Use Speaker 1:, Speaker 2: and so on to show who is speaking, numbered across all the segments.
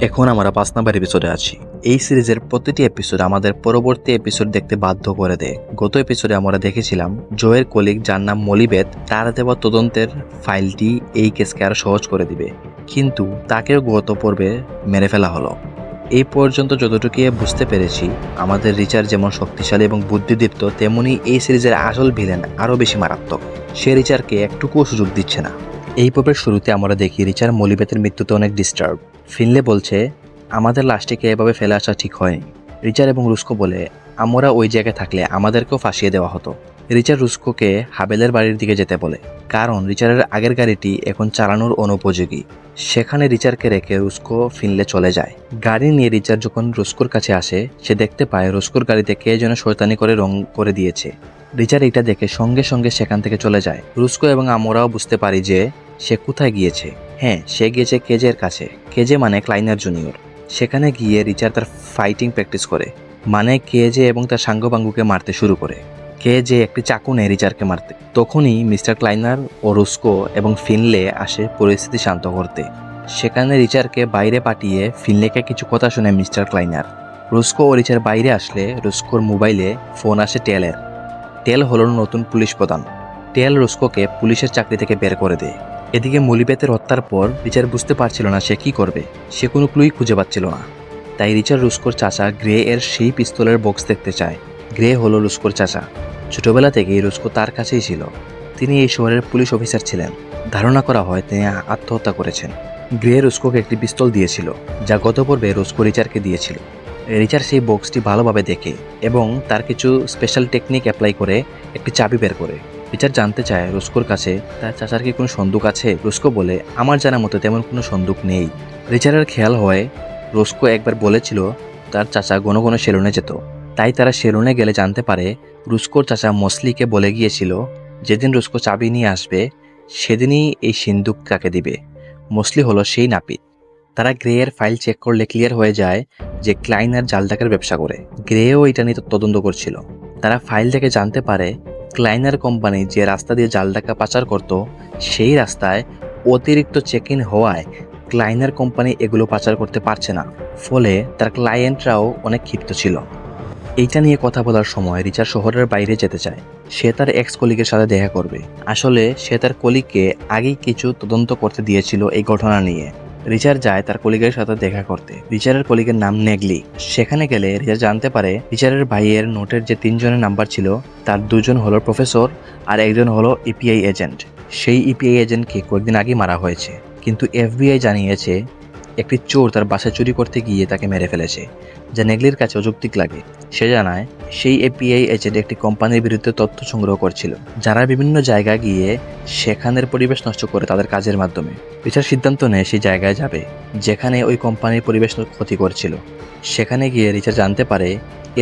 Speaker 1: এখন আমরা 5 নম্বর এপিসোডে আছি। এই সিরিজের প্রতিটি এপিসোড আমাদের পরবর্তী এপিসোড দেখতে বাধ্য করে দেয়। গত এপিসোডে আমরা দেখেছিলাম জয়ের কলিগ, যার নাম মলিবেদ, তার দেওয়া তদন্তের ফাইলটি এই কেসকে আরো সহজ করে দিবে, কিন্তু তাকেও গত পর্বে মেরে ফেলা হলো। এই পর্যন্ত যতটুকু বুঝতে পেরেছি, আমাদের রিচার যেমন শক্তিশালী এবং বুদ্ধিদীপ্ত, তেমনি এই সিরিজের আসল ভিলেন আরও বেশি মারাত্মক। সে রিচারকে একটুকুও সুযোগ দিচ্ছে না। এই পর্বের শুরুতে আমরা দেখি রিচার মলিবেদের মৃত্যুতে অনেক ডিস্টার্ব। ফিনলে বলছে, আমাদের লাশটিকে এভাবে ফেলে আসা ঠিক হয়নি। রিচার এবং রুস্কো বলে, আমরা ওই জায়গায় থাকলে আমাদেরকেও ফাঁসিয়ে দেওয়া হতো। রিচার রুস্কোকে হাবেলের বাড়ির দিকে যেতে বলে, কারণ রিচারের আগের গাড়িটি এখন চালানোর অনুপযোগী। সেখানে রিচারকে রেখে রুস্কো ফিনলে চলে যায়। গাড়ি নিয়ে রিচার যখন রুস্কোর কাছে আসে, সে দেখতে পায় রুস্কোর গাড়িতে কে যেন শয়তানি করে রং করে দিয়েছে। রিচার এটা দেখে সঙ্গে সঙ্গে সেখান থেকে চলে যায়। রুস্কো এবং আমরাও বুঝতে পারি যে সে কোথায় গিয়েছে। হ্যাঁ, সে গিয়েছে কেজের কাছে। কেজে মানে ক্লাইনার জুনিয়র। সেখানে গিয়ে রিচার তার ফাইটিং প্র্যাকটিস করে, মানে কেজে এবং তার সাঙ্গপাঙ্গুকে মারতে শুরু করে। কেজে একটি চাকু নেয় রিচারকে মারতে। তখনই মিস্টার ক্লাইনার ও রুস্কো এবং ফিনলে আসে পরিস্থিতি শান্ত করতে। সেখানে রিচারকে বাইরে পাঠিয়ে ফিনলেকে কিছু কথা শুনে মিস্টার ক্লাইনার। রুস্কো ও রিচার বাইরে আসলে রুস্কোর মোবাইলে ফোন আসে টেলের। টেল হল নতুন পুলিশ প্রধান। টেল রুস্কোকে পুলিশের চাকরি থেকে বের করে দেয়। এদিকে মলিবেতের হত্যার পর রিচার বুঝতে পারছিল না সে কি করবে। সে কোনো ক্লুই খুঁজে পাচ্ছিল না। তাই রিচার রুস্কোর চাচা গ্রে এর সেই পিস্তলের বক্স দেখতে চায়। গ্রে হলো রুস্কোর চাচা। ছোটবেলা থেকেই রুস্কো তার কাছেই ছিল। তিনি এই শহরের পুলিশ অফিসার ছিলেন। ধারণা করা হয় তিনি আত্মহত্যা করেছেন। গ্রে রুস্কোকে একটি পিস্তল দিয়েছিল, যা গত পর্বে রুস্কো রিচারকে দিয়েছিল। রিচার সেই বক্সটি ভালোভাবে দেখে এবং তার কিছু স্পেশাল টেকনিক অ্যাপ্লাই করে একটি চাবি বের করে। রিচার জানতে চায় রুস্কোর কাছে তার চাচার কি কোনো সন্দুক আছে। রুস্কো বলে, আমার জানা মতো তেমন কোনো সন্দুক নেই। রিচারের খেয়াল হয় রুস্কো একবার বলেছিল তার চাচা ঘন ঘন সেলুনে যেত। তাই তারা সেলুনে গেলে জানতে পারে রুস্কোর চাচা মসলিকে বলে গিয়েছিল যেদিন রুস্কো চাবি নিয়ে আসবে সেদিনই এই সিন্দুক তাকে দিবে। মসলি হলো সেই নাপিত। তারা গ্রে এর ফাইল চেক করলে ক্লিয়ার হয়ে যায় যে ক্লাইনার জাল টাকার ব্যবসা করে। গ্রেও এটা নিয়ে তদন্ত করছিল। তারা ফাইল থেকে জানতে পারে ক্লাইনার কোম্পানি যে রাস্তা দিয়ে জাল টাকা পাচার করত, সেই রাস্তায় অতিরিক্ত চেক ইন হওয়ায় ক্লাইনার কোম্পানি এগুলো পাচার করতে পারছে না। ফলে তার ক্লায়েন্টরাও অনেক ক্ষিপ্ত ছিল। এইটা নিয়ে কথা বলার সময় রিচার শহরের বাইরে যেতে চায়। সে তার এক্স কলিগের সাথে দেখা করবে। আসলে সে তার কলিগকে আগেই কিছু তদন্ত করতে দিয়েছিল এই ঘটনা নিয়ে। রিচার যায় তার কলিগের সাথে দেখা করতে। রিচারের কলিগের নাম নেগলি। সেখানে গেলে রিচার জানতে পারে রিচারের ভাইয়ের নোটের যে 3 জনের নাম্বার ছিল, তার 2 জন হলো প্রফেসর আর একজন হলো ইপিআই এজেন্ট। সেই ইপিআই এজেন্টকে কয়েকদিন আগে মারা হয়েছে, কিন্তু এফবিআই জানিয়েছে একটি চোর তার বাসায় চুরি করতে গিয়ে তাকে মেরে ফেলেছে, যা নেগলির কাছে অযৌক্তিক লাগে। সে জানায় সেই এপিআই এজেন্ট একটি কোম্পানির বিরুদ্ধে তথ্য সংগ্রহ করছিল, যারা বিভিন্ন জায়গায় গিয়ে সেখানের পরিবেশ নষ্ট করে তাদের কাজের মাধ্যমে। রিচার সিদ্ধান্ত নেয় সেই জায়গায় যাবে যেখানে ওই কোম্পানির পরিবেশ ক্ষতি করছিল। সেখানে গিয়ে রিচার জানতে পারে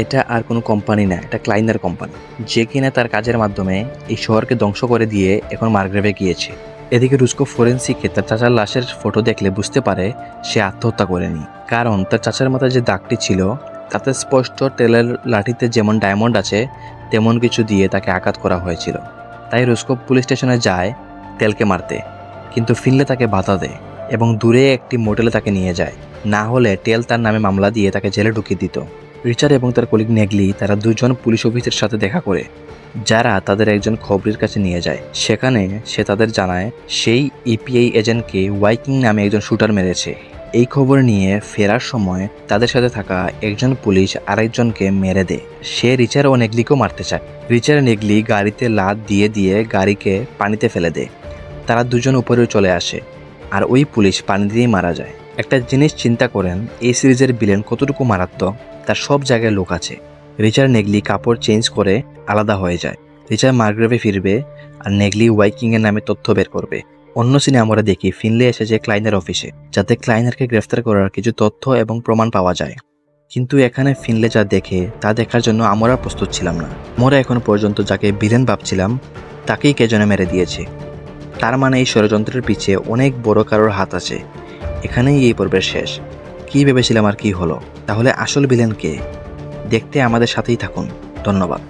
Speaker 1: এটা আর কোনো কোম্পানি না, এটা ক্লাইনার কোম্পানি, যে কিনা তার কাজের মাধ্যমে এই শহরকে ধ্বংস করে দিয়ে এখন মার্গ্রেভে গিয়েছে। এদিকে রুস্কো ফরেন্সিকে তার চাচার লাশের ফটো দেখলে বুঝতে পারে সে আত্মহত্যা করেনি, কারণ তার চাচার মাথায় যে দাগটি ছিল তাতে স্পষ্ট তেলের লাঠিতে যেমন ডায়মন্ড আছে তেমন কিছু দিয়ে তাকে আঘাত করা হয়েছিল। তাই রুস্কো পুলিশ স্টেশনে যায় তেলকে মারতে, কিন্তু ফিনলে তাকে বাধা দেয় এবং দূরে একটি মোটেলে তাকে নিয়ে যায়। না হলে টেল তার নামে মামলা দিয়ে তাকে জেলে ঢুকিয়ে দিত। রিচার্ড এবং তার কলিগ নেগলি তারা 2 জন পুলিশ অফিসারের সাথে দেখা করে, যারা তাদের একজন খবরের কাছে নিয়ে যায়। সেখানে সে তাদের জানায় সেই ইপিআই এজেন্টকে ওয়াইকিং নামে একজন শুটার মেরেছে। এই খবর নিয়ে ফেরার সময় তাদের সাথে থাকা একজন পুলিশ আরেকজনকে মেরে দেয়। সে রিচার ও নেগলিকেও মারতে চায়। রিচার নেগলি গাড়িতে লাথ দিয়ে দিয়ে গাড়িকে পানিতে ফেলে দেয়। তারা 2 জন উপরেও চলে আসে আর ওই পুলিশ পানি দিয়েই মারা যায়। একটা জিনিস চিন্তা করেন, এই সিরিজের ভিলেন কতটুকু মারাত্মক। তার সব জায়গায় লোক আছে। রিচার নেগলি কাপড় চেঞ্জ করে আলাদা হয়ে যায়। রিচার মার্গ্রেভে ফিরবে আর নেগলি ওয়াইকিং এর নামে তথ্য বের করবে। অন্য সিনে আমরা দেখি ফিনলে এসেছে ক্লাইনার অফিসে, যাতে ক্লাইনারকে গ্রেফতার করার কিছু তথ্য এবং প্রমাণ পাওয়া যায়। কিন্তু এখানে ফিনলে যা দেখে তা দেখার জন্য আমরা প্রস্তুত ছিলাম না। আমরা এখন পর্যন্ত যাকে ভিলেন ভাবছিলাম তাকেই কে যেন মেরে দিয়েছে। তার মানে এই ষড়যন্ত্রের পিছে অনেক বড় কারোর হাত আছে। এখানেই এই পর্বের শেষ। কি ভেবেছিলাম আর কি হলো? তাহলে আসল ভিলেন কে? দেখতে আমাদের সাথেই থাকুন। ধন্যবাদ।